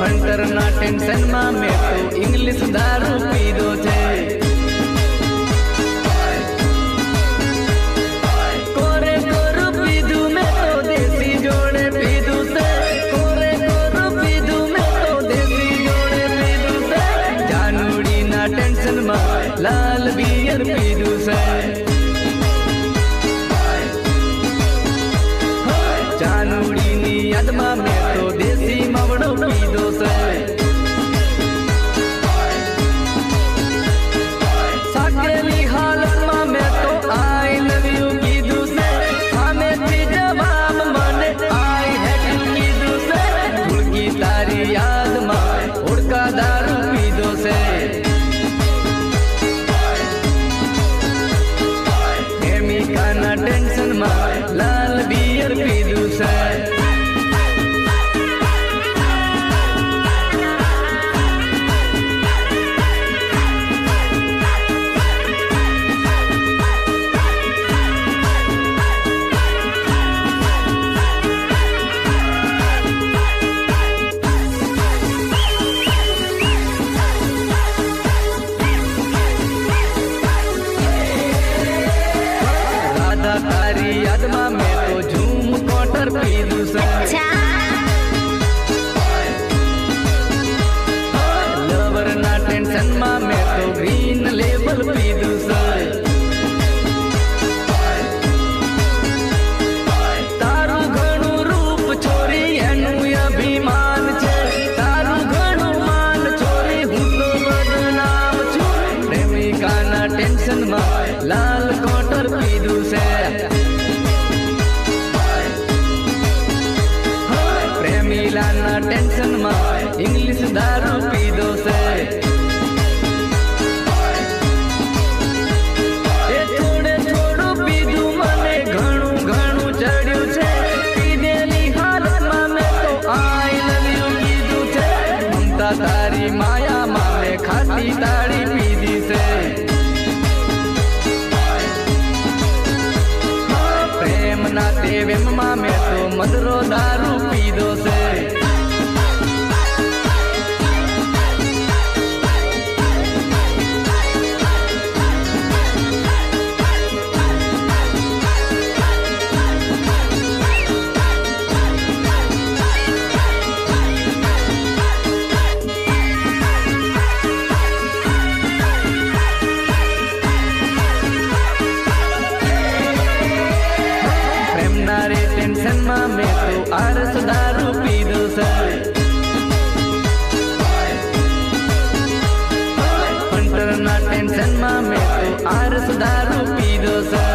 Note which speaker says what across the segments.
Speaker 1: फंटर ना टेंशन में मैं तो इंग्लिश दारू पीधो छे। कोरे कोरू पीधू मैं तो देसी जोड़े पीधू से। कोरे कोरू पीधू मैं तो देसी जोड़े पीधू से। जानूड़ी ना टेंशन में लाल बियर पीधू से। जानूड़ी नी याद में मैं तो देसी मवड़ो पीधो से। साकेली हालत में मैं तो आई लव यू कीधु से। हमें थी जवाब मने आई हैव यू कीधु से। भूलगी तारी याद में उड़का दारू पीधो से। प्रेमिका ना टेंशन में लाल बियर पीधु से। तारी याद में मैं तो झूम क्वार्टर पीधु से। लवर ना टेंशन में मैं तो ग्रीन लेबल पीधु से। तारू घणु रूप छोरी एनु अभिमान छे। तारू घणु मान छोरी हूँ तो बदनाम छू। प्रेमिका ना टेंशन में लाल क्वार्टर पीधु से। प्रेमीला ना टेंशन में इंग्लिश दारू पीधो से। थोड़े थोड़ू पीधू मने घणु घणु चढ़्यू छे। पीधेली हालत में मैं तो आई लव यू कीधु छे। ममता तारी माया में मैं खाती ताड़ी पीधी से। प्रेम ना तेवेम में मैं तो मदरो दारू पीधो से। टेंशन में मैं तो आरस दारू पीधो से। फंटर ना टेंशन में मैं तो आरस दारू पीधो से।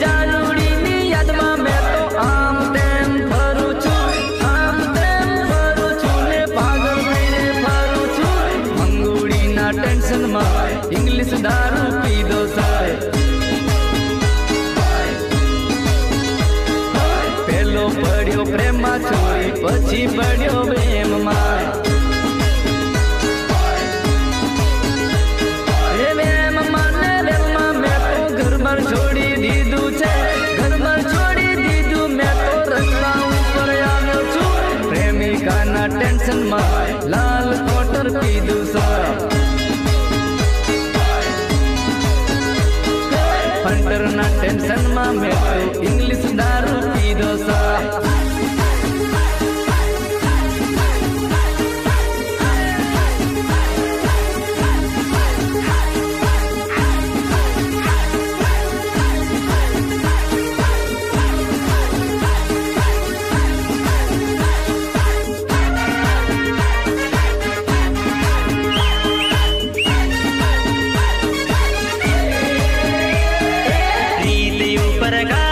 Speaker 1: जानूड़ी नी याद में मैं तो आम तेम फरू छू। आम तेम फरू छू ने पागल मैंने फरू छू। मंगूड़ी ना टेंशन में इंग्लिश दारू पीधो से। पेलो पड़्यो प्रेम में छोरी पछी पड़्यो प्रेम में। वेम माने वेम में मैं तो घर पर छोड़ी दीधु छे। घर पर छोड़ी दीधु मैं तो रस्ता ऊपर आव्यो छू। प्रेमिका ना टेंशन में लाल क्वार्टर पीधु से। फंटर ना टेंशन में मैं तो इंग्लिश दारू पीधो सा।
Speaker 2: ऊपर गा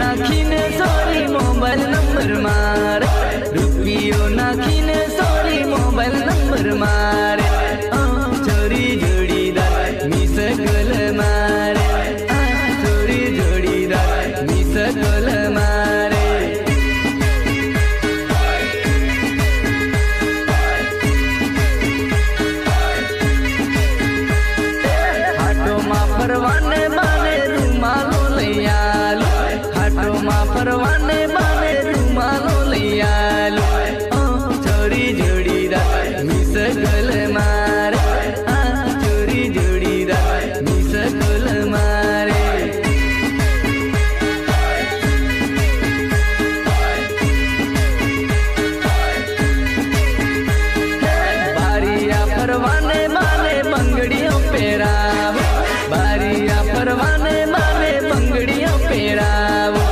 Speaker 1: નાખીને સોરી મોબાઈલ નંબર મારે, રૂપિયો નાખીને સોરી મોબાઈલ નંબર મારે, ચોરી જોડીદાર મિસ કોલ મારે, ચોરી જોડીદાર મિસ કોલ મારે. હાટોમાં ફરવાને બાને રૂમાલો લઈ આલો, હાટોમાં ફરવાને બાને રૂમાલો લઈ આલો, ચોરી જોડીદાર મિસ કોલ મારે, ચોરી જોડીદાર મિસ કોલ મારે. બારિયા ફરવાને બાને બંગડીઓ પહેરાવો, બારિયા ફરવાને બાને બંગડીઓ પહેરાવો,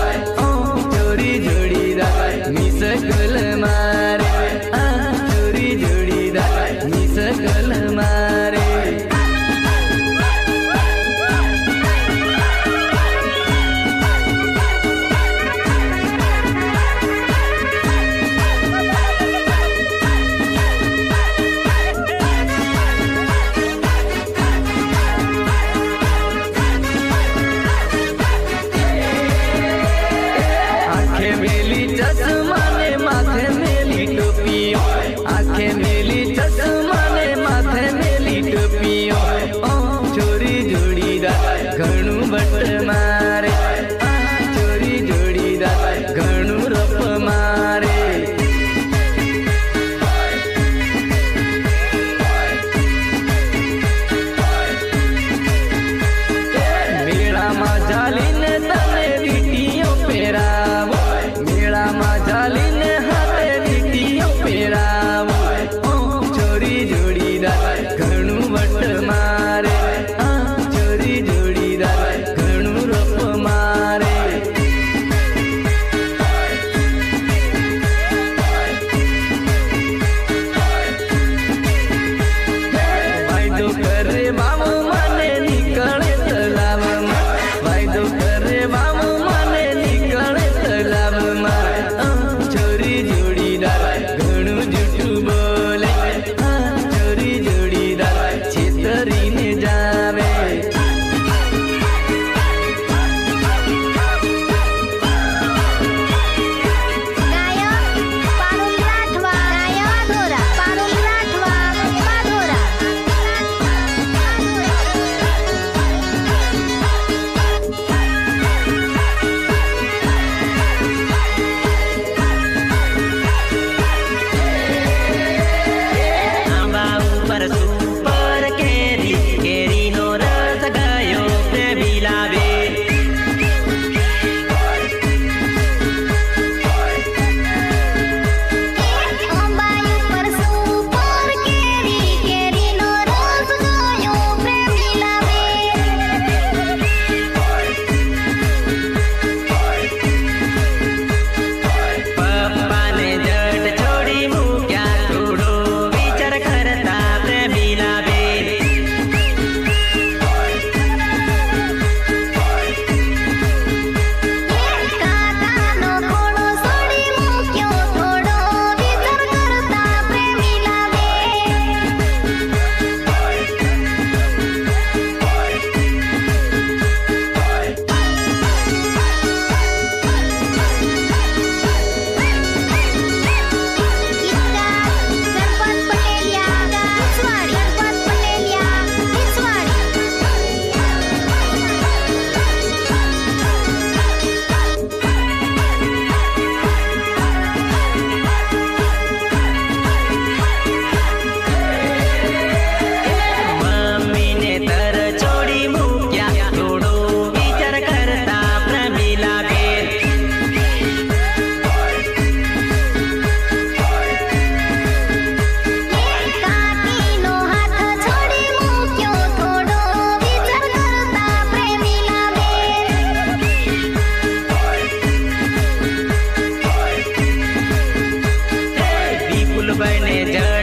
Speaker 1: ચોરી જોડીદાર મિસ કોલ મારે, ચોરી જોડીદાર મિસ કોલ મારે. आंखें मेली चश्मा ने माथे मेली टोपियो, आंखें मेली चश्मा ने माथे मेली टोपियो, ચોરી જોડીદાર ઘણું બટ મારે, ચોરી જોડીદાર ઘણું રપ મારે. મેળામાં ચાલીને તને વીટીઓ પહેરાવો, મેળામાં ચાલીને હાથે વીટીઓ પહેરાવો, ચોરી જોડીદાર ઘણું વટ મારે, ચોરી જોડીદાર ઘણું રપ મારે. વાયદો કરે બાબુ મને નીકળે તલાવમાં, વાયદો કરે બાબુ મને નીકળે તલાવમાં, ચોરી જોડીદાર ઘણું જૂઠું બોલે, ચોરી જોડીદાર છેતરીને જાવે.
Speaker 2: આંબા ઉપર સુપર કેરી, કેરીનો રસ ગયો પ્રેમી લાવે. પપ્પાને જટ છોડી મૂક્યા, થોડો વિચાર કરતા પ્રેમી લાવે. મમ્મીને તર છોડી મૂક્યા, થોડો વિચાર કરતા પ્રેમી લાગે. વિપુલભાઈને જટ